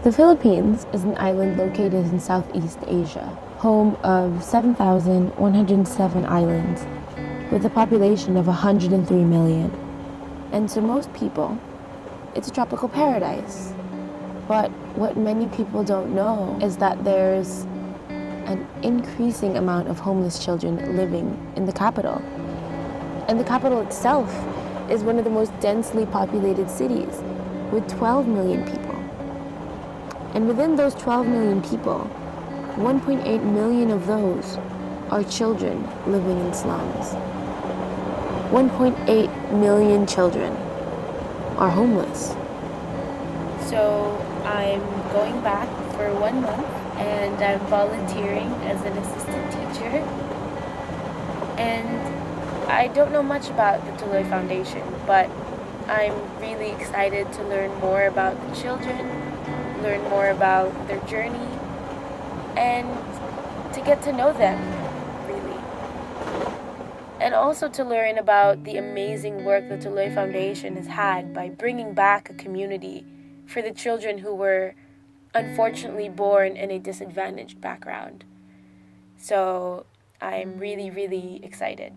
The Philippines is an island located in Southeast Asia, home of 7,107 islands, with a population of 103 million. And to most people, it's a tropical paradise. But what many people don't know is that there's an increasing amount of homeless children living in the capital. And the capital itself is one of the most densely populated cities, with 12 million people. And within those 12 million people, 1.8 million of those are children living in slums. 1.8 million children are homeless. So I'm going back for 1 month and I'm volunteering as an assistant teacher. And I don't know much about the Tuloy Foundation, but I'm really excited to learn more about the children, learn more about their journey, and to get to know them, really. And also to learn about the amazing work the Tuloy Foundation has had by bringing back a community for the children who were unfortunately born in a disadvantaged background. So I'm really, really excited.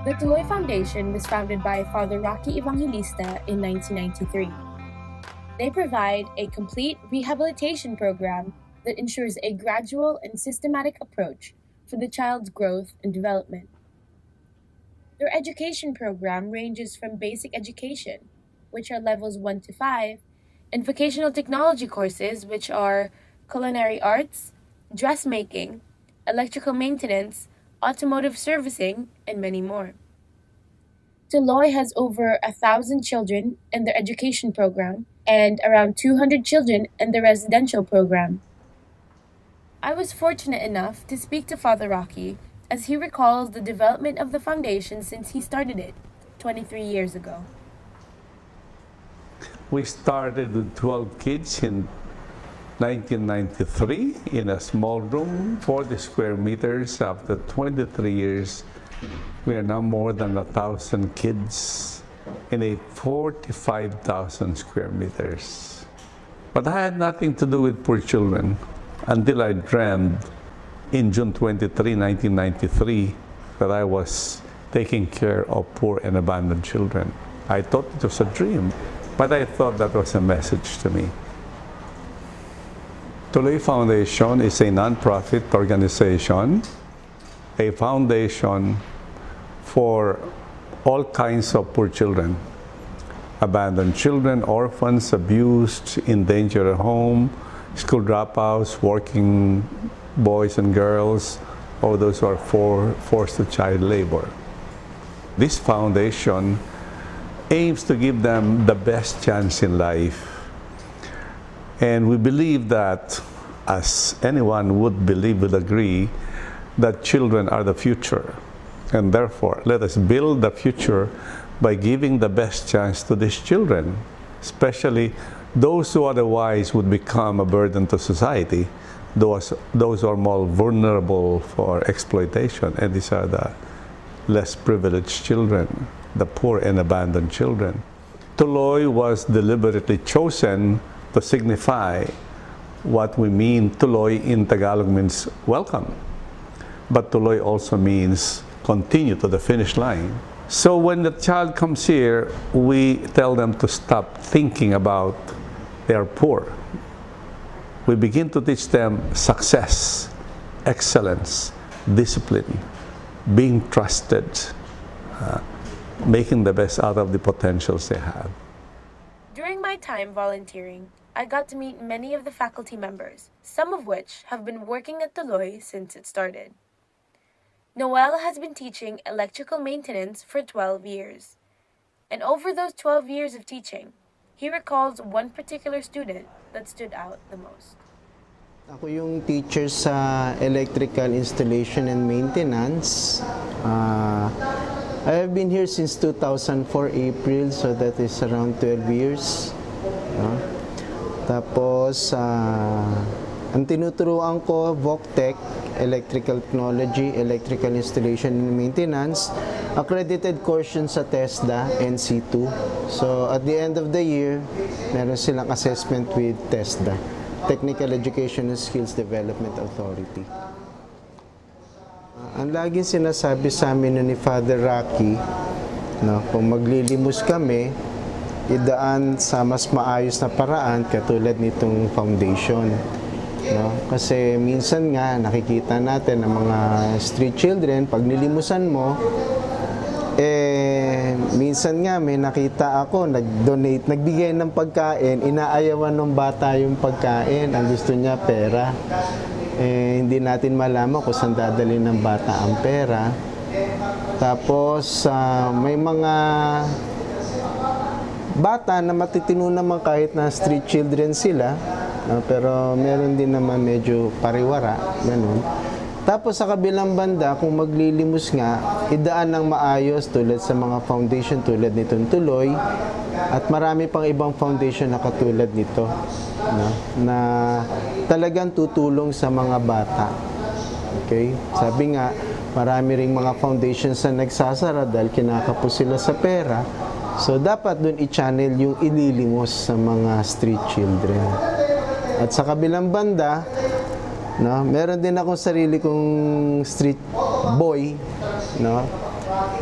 The Tuloy Foundation was founded by Father Rocky Evangelista in 1993. They provide a complete rehabilitation program that ensures a gradual and systematic approach for the child's growth and development. Their education program ranges from basic education, which are levels 1 to 5, and vocational technology courses, which are culinary arts, dressmaking, electrical maintenance, automotive servicing, and many more. Tuloy has over 1,000 children in their education program and around 200 children in the residential program. I was fortunate enough to speak to Father Rocky as he recalls the development of the foundation since he started it 23 years ago. We started with 12 kids in 1993 in a small room, 40 square meters. After 23 years, we are now more than 1,000 kids in a 45,000 square meters. But I had nothing to do with poor children until I dreamed in June 23, 1993, that I was taking care of poor and abandoned children. I thought it was a dream, but I thought that was a message to me. Tuloy Foundation is a non-profit organization, a foundation for all kinds of poor children, abandoned children, orphans, abused, in danger at home, school dropouts, working boys and girls, or those who are forced to child labor. This foundation aims to give them the best chance in life. And we believe that, as anyone would believe, would agree, that children are the future. And therefore, let us build the future by giving the best chance to these children, especially those who otherwise would become a burden to society, those who are more vulnerable for exploitation. And these are the less privileged children, the poor and abandoned children. Tuloy was deliberately chosen to signify what we mean. Tuloy in Tagalog means welcome, but tuloy also means continue to the finish line. So when the child comes here, we tell them to stop thinking about they are poor. We begin to teach them success, excellence, discipline, being trusted, making the best out of the potentials they have. During my time volunteering, I got to meet many of the faculty members, some of which have been working at Tuloy since it started. Noel has been teaching electrical maintenance for 12 years. And over those 12 years of teaching, he recalls one particular student that stood out the most. Ako yung teacher sa electrical installation and maintenance. I have been here since 2004 April, so that is around 12 years. Tapos, ang tinuturuan ko, VOCTEC, Electrical Technology, Electrical Installation and Maintenance, accredited course yun sa TESDA, NC2. So, at the end of the year, meron silang assessment with TESDA, Technical Education and Skills Development Authority. Ang laging sinasabi sa amin ni Father Rocky, kung maglilimos kami, idaan sa mas maayos na paraan katulad nitong foundation. Kasi minsan nga nakikita natin ang mga street children, pag nilimusan mo, minsan nga may nakita ako, nag-donate, nagbigay ng pagkain, inaayawan ng bata yung pagkain, ang gusto niya pera. Hindi natin malaman kung saan dadalhin ng bata ang pera. Tapos, may mga bata na matitino naman kahit na street children sila, pero meron din naman medyo pariwara, ganun. Tapos sa kabilang banda, kung maglilimos nga, idaan ng maayos tulad sa mga foundation tulad nitong Tuloy, at marami pang ibang foundation na katulad nito, na talagang tutulong sa mga bata. Okay? Sabi nga, marami ring mga foundations na nagsasara dahil kinakapos sila sa pera. So, dapat dun i-channel yung ililimos sa mga street children. At sa kabilang banda, meron din akong sarili kong street boy,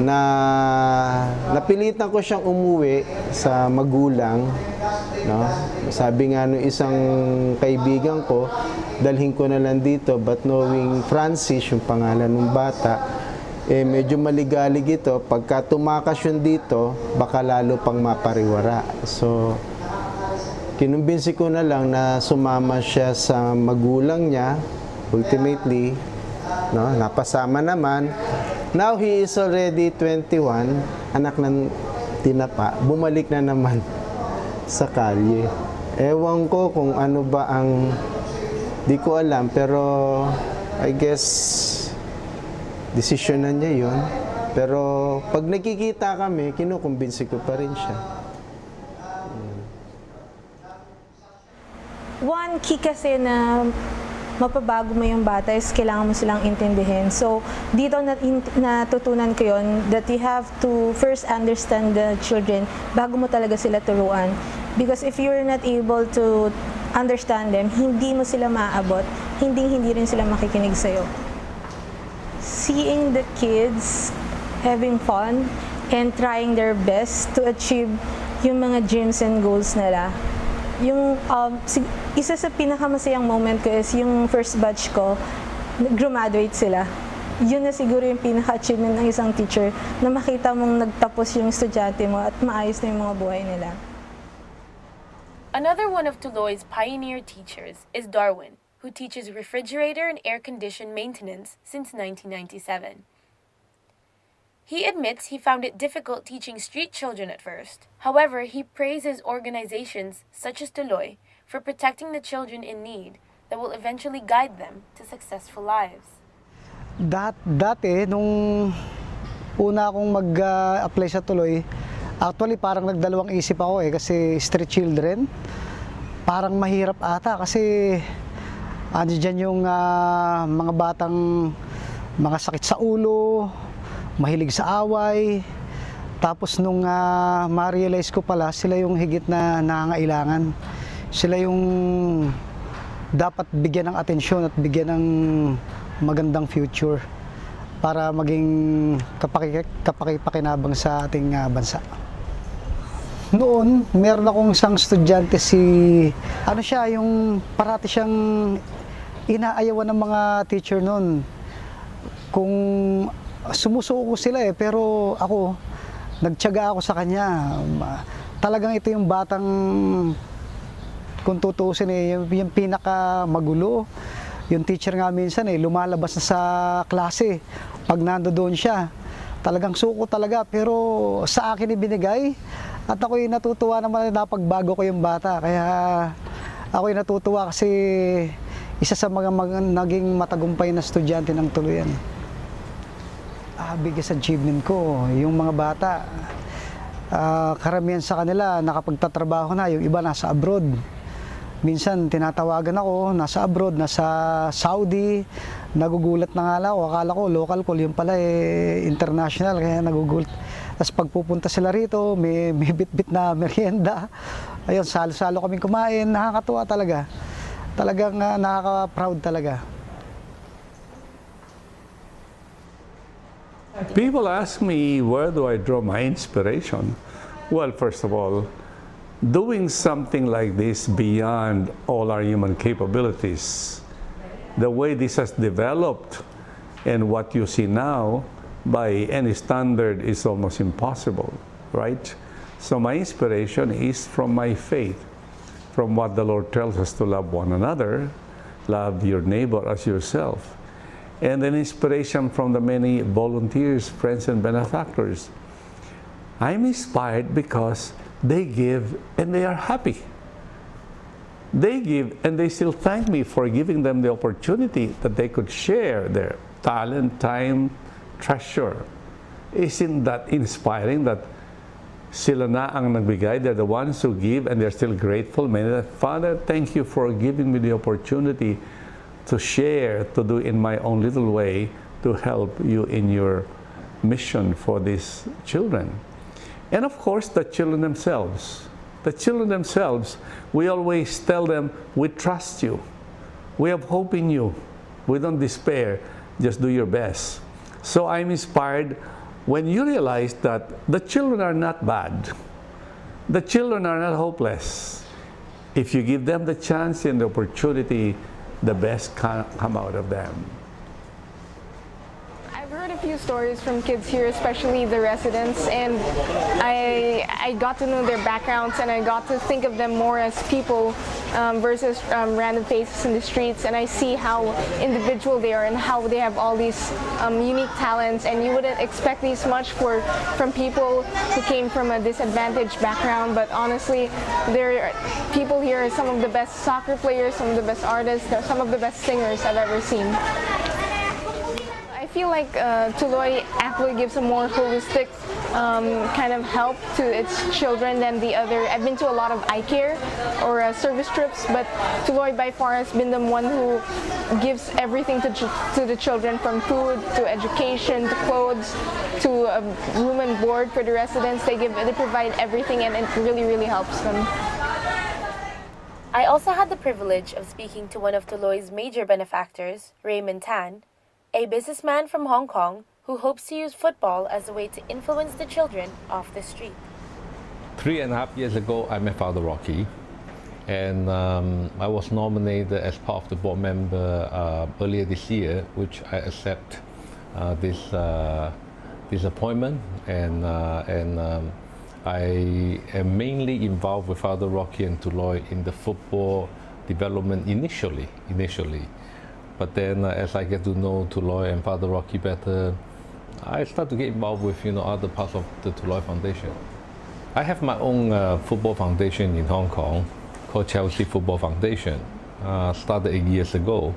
na napilitan ko siyang umuwi sa magulang. Sabi nga nung isang kaibigan ko, dalhin ko na lang dito, but knowing Francis, yung pangalan ng bata, medyo maligalig ito. Pagka tumakas yun dito, baka lalo pang mapariwara. So, kinumbinsi ko na lang na sumama siya sa magulang niya. Ultimately, napasama naman. Now, he is already 21, anak ng tinapa, bumalik na naman sa kalye. Ewan ko kung ano ba ang, di ko alam, pero I guess, desisyon na niya yun. Pero pag nakikita kami, kinukumbinsi ko pa rin siya. One key kasi na mapabago mo yung bata is kailangan mo silang intindihin. So, dito natutunan ko yun that you have to first understand the children bago mo talaga sila turuan. Because if you're not able to understand them, hindi mo sila maaabot, hindi rin sila makikinig sa'yo. Seeing the kids having fun and trying their best to achieve yung mga dreams and goals nila. Yung isa sa pinakamasayang moment ko is yung first batch ko, graduate sila. Yun na siguro yung pinaka-achievement ng isang teacher, na makita mong nagtapos yung estudyante mo at maayos na yung mga buhay nila. Another one of Tuloy's pioneer teachers is Darwin, who teaches refrigerator and air condition maintenance since 1997. He admits he found it difficult teaching street children at first. However, he praises organizations such as Tuloy for protecting the children in need that will eventually guide them to successful lives. Dati, nung una akong mag-apply sa Tuloy, actually parang nagdalawang isip ako kasi street children, parang mahirap ata kasi dyan yung mga batang mga sakit sa ulo, mahilig sa away. Tapos nung ma-realize ko pala, sila yung higit na nangangailangan. Sila yung dapat bigyan ng atensyon at bigyan ng magandang future para maging kapakipakinabang sa ating bansa. Noon, meron akong isang estudyante yung parati siyang inaayawan ng mga teacher noon. Kung sumusuko sila pero ako, nagtiyaga ako sa kanya. Talagang ito yung batang kung tutuusin yung pinaka magulo. Yung teacher nga minsan lumalabas na sa klase pag nandoon siya. Talagang suko talaga, pero sa akin ibinigay at ako'y natutuwa naman na pagbago ko yung bata. Kaya ako'y natutuwa kasi isa sa mga naging matagumpay na estudyante ng Tuloyan. Biggest achievement ko, yung mga bata. Karamihan sa kanila nakapagtatrabaho na, yung iba nasa abroad. Minsan tinatawagan ako, nasa abroad, nasa Saudi, nagugulat na nga ako, akala ko local call, yung pala international, kaya nagugulat. Tapos pagpupunta sila rito, may bit-bit na merienda. Ayun, salo-salo kaming kumain, nakakatuwa talaga. Talagang nakaka-proud talaga. People ask me, where do I draw my inspiration? Well, first of all, doing something like this beyond all our human capabilities, the way this has developed and what you see now, by any standard is almost impossible, right? So my inspiration is from my faith, from what the Lord tells us to love one another, love your neighbor as yourself, and an inspiration from the many volunteers, friends, and benefactors. I'm inspired because they give and they are happy. They give and they still thank me for giving them the opportunity that they could share their talent, time, treasure. Isn't that inspiring that sila na ang nagbigay? They're the ones who give and they're still grateful. Father, thank you for giving me the opportunity to share, to do in my own little way, to help you in your mission for these children. And of course, the children themselves. The children themselves, we always tell them, we trust you. We have hope in you. We don't despair. Just do your best. So I'm inspired when you realize that the children are not bad. The children are not hopeless. If you give them the chance and the opportunity, the best can come out of them. I've heard a few stories from kids here, especially the residents, and I got to know their backgrounds and I got to think of them more as people versus random faces in the streets, and I see how individual they are and how they have all these unique talents, and you wouldn't expect these much from people who came from a disadvantaged background, but honestly, people here are some of the best soccer players, some of the best artists, they're some of the best singers I've ever seen. I feel like Tuloy actually gives a more holistic kind of help to its children than the other. I've been to a lot of eye care or service trips, but Tuloy by far has been the one who gives everything to the children, from food to education to clothes to a room and board for the residents. They provide everything, and it really, really helps them. I also had the privilege of speaking to one of Tuloy's major benefactors, Raymond Tan, a businessman from Hong Kong who hopes to use football as a way to influence the children off the street. 3.5 years ago, I met Father Rocky, and I was nominated as part of the board member earlier this year, which I accept this appointment, and I am mainly involved with Father Rocky and Tuloy in the football development initially. But then as I get to know Tuloy and Father Rocky better, I start to get involved with other parts of the Tuloy Foundation. I have my own football foundation in Hong Kong called Chelsea Football Foundation. Started 8 years ago.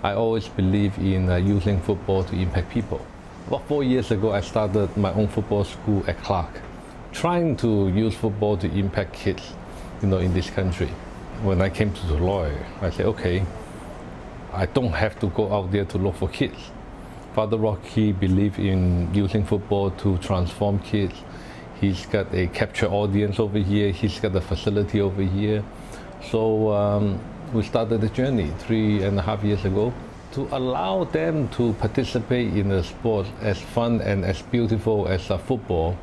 I always believe in using football to impact people. About 4 years ago, I started my own football school at Clark, trying to use football to impact kids, in this country. When I came to Tuloy, I said, okay, I don't have to go out there to look for kids. Father Rocky believes in using football to transform kids. He's got a capture audience over here. He's got a facility over here. So we started the journey 3.5 years ago to allow them to participate in a sport as fun and as beautiful as football.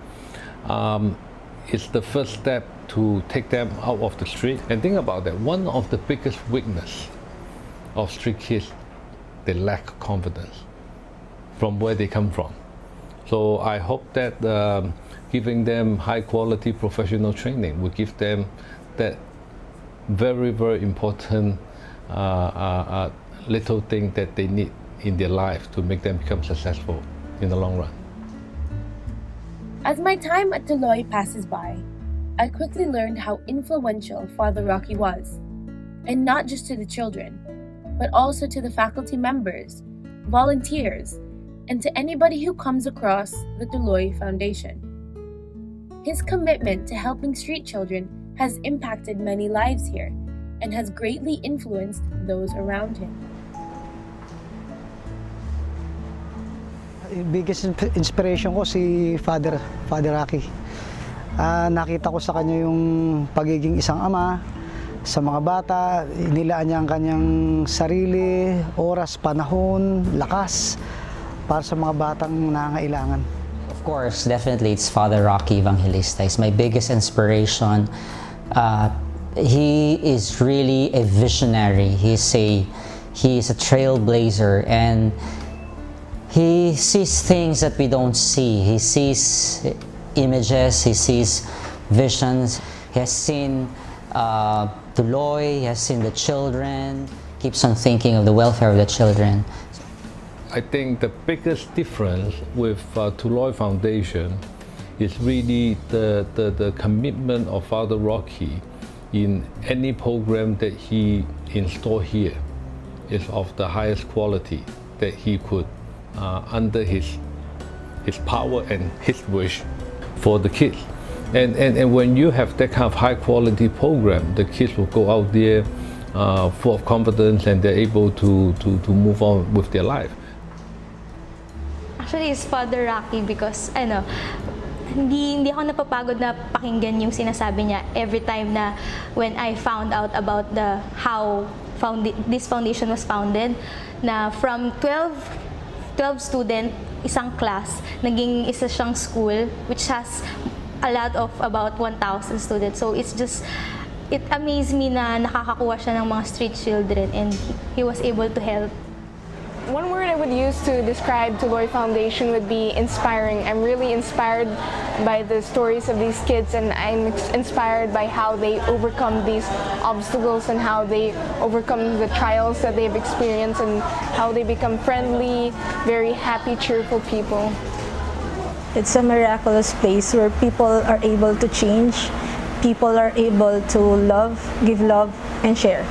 It's the first step to take them out of the street. And think about that, one of the biggest weaknesses of street kids, they lack confidence from where they come from. So I hope that giving them high quality professional training will give them that very, very important little thing that they need in their life to make them become successful in the long run. As my time at Tuloy passes by, I quickly learned how influential Father Rocky was, and not just to the children, but also to the faculty members, volunteers, and to anybody who comes across the Tuloy Foundation. His commitment to helping street children has impacted many lives here and has greatly influenced those around him. Yung biggest inspiration ko si Father Rocky. Nakita ko sa kanya yung pagiging isang ama sa mga bata, inilaan niya ang kanyang sarili, oras, panahon, lakas para sa mga batang nangangailangan. Of course, definitely it's Father Rocky Evangelista. He's my biggest inspiration. He is really a visionary. He is a trailblazer, and he sees things that we don't see. He sees images, he sees visions. He has seen Tuloy, he has seen the children, keeps on thinking of the welfare of the children. I think the biggest difference with Tuloy Foundation is really the commitment of Father Rocky in any program that he install here is of the highest quality that he could under his power and his wish for the kids. And when you have that kind of high quality program, the kids will go out there full of confidence, and they're able to move on with their life. Actually, it's Father Rocky because hindi ako napapagod na pakinggan yung sinasabi niya every time na when I found out about how this foundation was founded, na from 12 student, isang class, naging isa siyang school which has a lot of about 1,000 students. So it amazed me na nakakakuha siya ng mga street children and he was able to help. One word I would use to describe Tuloy Foundation would be inspiring. I'm really inspired by the stories of these kids, and I'm inspired by how they overcome these obstacles and how they overcome the trials that they've experienced and how they become friendly, very happy, cheerful people. It's a miraculous place where people are able to change, people are able to love, give love, and share.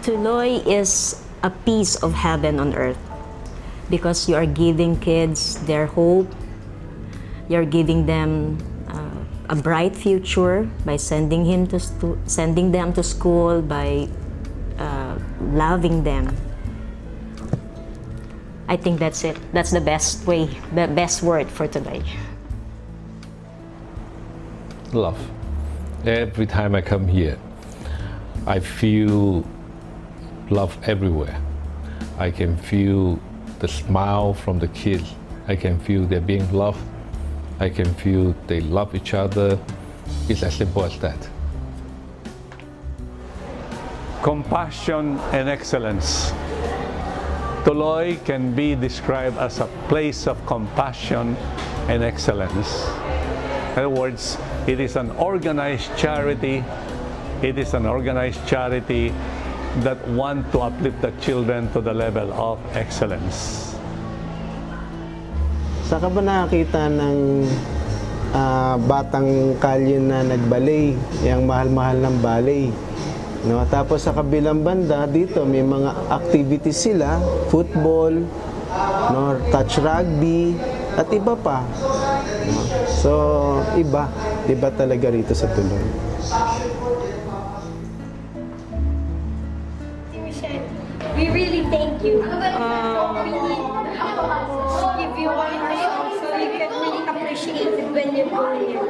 Tuloy is a piece of heaven on earth because you are giving kids their hope, you're giving them a bright future by sending them to school, by loving them. I think that's it. That's the best way, the best word for today. Love. Every time I come here, I feel love everywhere. I can feel the smile from the kids. I can feel they're being loved. I can feel they love each other. It's as simple as that. Compassion and excellence. Tuloy can be described as a place of compassion and excellence. In other words, it is an organized charity. It is an organized charity that want to uplift the children to the level of excellence. Saka ba nakakita ng batang kalye na nagbalay, yung mahal-mahal ng balay? No? Tapos sa kabilang banda, dito may mga activities sila, football, no? Touch rugby, at iba pa. No? So, iba talaga rito sa Tuloy. We really thank you. Give you one so you can really appreciate it when you're going here.